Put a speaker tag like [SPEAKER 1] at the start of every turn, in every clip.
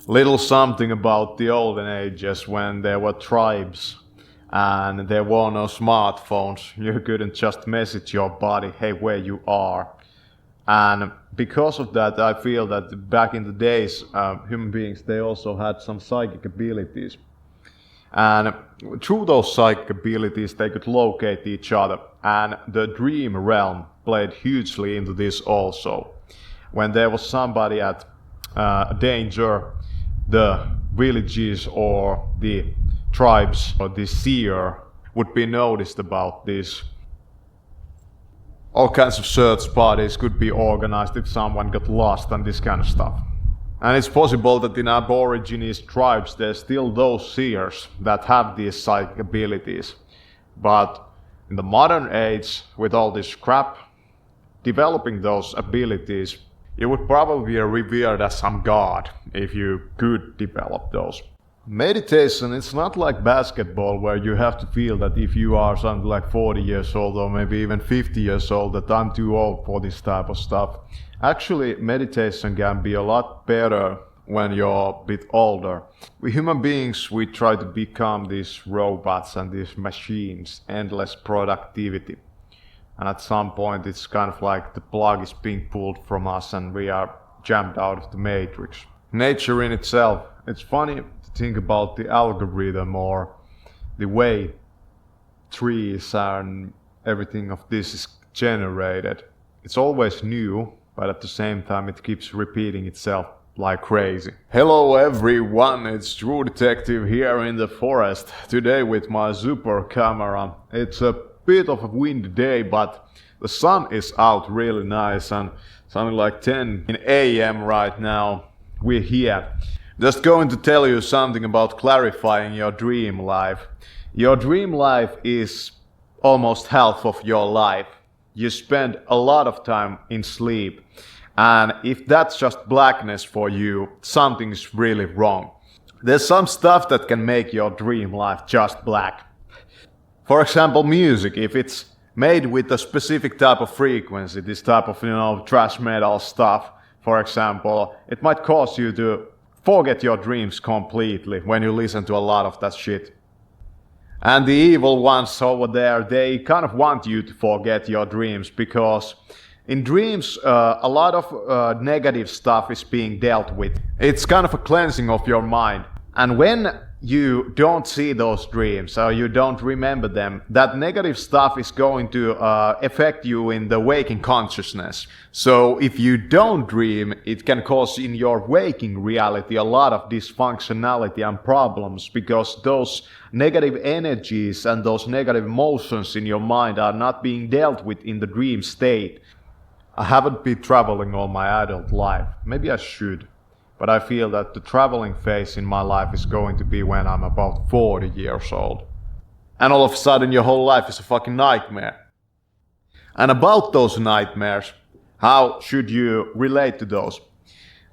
[SPEAKER 1] little something about the olden ages when there were tribes and there were no smartphones. You couldn't just message your body, hey, where you are. And because of that, I feel that back in the days, human beings, they also had some psychic abilities. And through those psychic abilities, they could locate each other. And the dream realm played hugely into this also. When there was somebody at danger, the villages or the tribes or the seer would be noticed about this. All kinds of search parties could be organized if someone got lost and this kind of stuff. And it's possible that in Aborigines tribes there's still those seers that have these psychic abilities. But in the modern age, with all this crap, developing those abilities, you would probably be revered as some god if you could develop those. Meditation, it's not like basketball where you have to feel that if you are something like 40 years old or maybe even 50 years old that I'm too old for this type of stuff. Actually, meditation can be a lot better when you're a bit older. We human beings, we try to become these robots and these machines, endless productivity. And at some point it's kind of like the plug is being pulled from us and we are jammed out of the matrix. Nature in itself, it's funny to think about the algorithm or the way trees and everything of this is generated. It's always new, but at the same time it keeps repeating itself like crazy. Hello everyone, it's True Detective here in the forest, today with my super camera. It's a bit of a windy day, but the sun is out really nice and something like 10 a.m. right now. We're here. Just going to tell you something about clarifying your dream life. Your dream life is almost half of your life. You spend a lot of time in sleep. And if that's just blackness for you, something's really wrong. There's some stuff that can make your dream life just black. For example, music, if it's made with a specific type of frequency, this type of, thrash metal stuff, for example, it might cause you to forget your dreams completely when you listen to a lot of that shit. And the evil ones over there, they kind of want you to forget your dreams because in dreams, a lot of negative stuff is being dealt with. It's kind of a cleansing of your mind. And when you don't see those dreams or you don't remember them, that negative stuff is going to affect you in the waking consciousness. So if you don't dream, it can cause in your waking reality a lot of dysfunctionality and problems because those negative energies and those negative emotions in your mind are not being dealt with in the dream state. I haven't been traveling all my adult life. Maybe I should. But I feel that the traveling phase in my life is going to be when I'm about 40 years old. And all of a sudden your whole life is a fucking nightmare. And about those nightmares, how should you relate to those?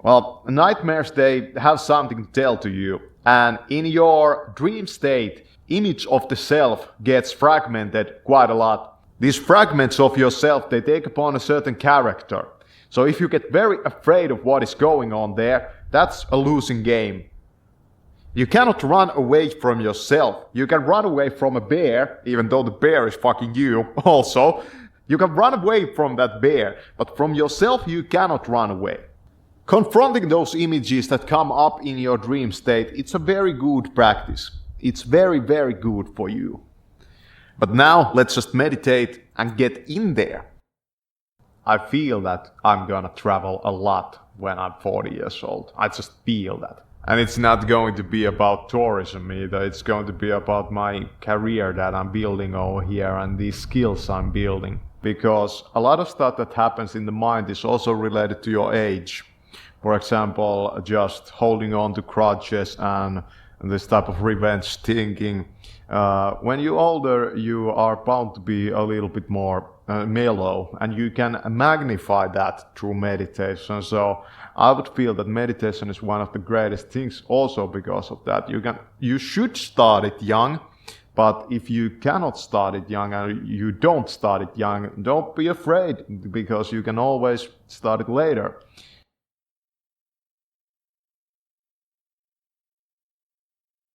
[SPEAKER 1] Well, nightmares, they have something to tell to you. And in your dream state, image of the self gets fragmented quite a lot. These fragments of yourself, they take upon a certain character. So if you get very afraid of what is going on there, that's a losing game. You cannot run away from yourself. You can run away from a bear, even though the bear is fucking you also. You can run away from that bear, but from yourself you cannot run away. Confronting those images that come up in your dream state, it's a very good practice. It's very, very good for you. But now let's just meditate and get in there. I feel that I'm gonna travel a lot when I'm 40 years old. I just feel that. And it's not going to be about tourism either. It's going to be about my career that I'm building over here and the skills I'm building. Because a lot of stuff that happens in the mind is also related to your age. For example, just holding on to grudges and this type of revenge thinking. When you're older, you are bound to be a little bit more mellow, and you can magnify that through meditation. So I would feel that meditation is one of the greatest things also because of that. You should start it young, but if you cannot start it young and you don't start it young, don't be afraid because you can always start it later.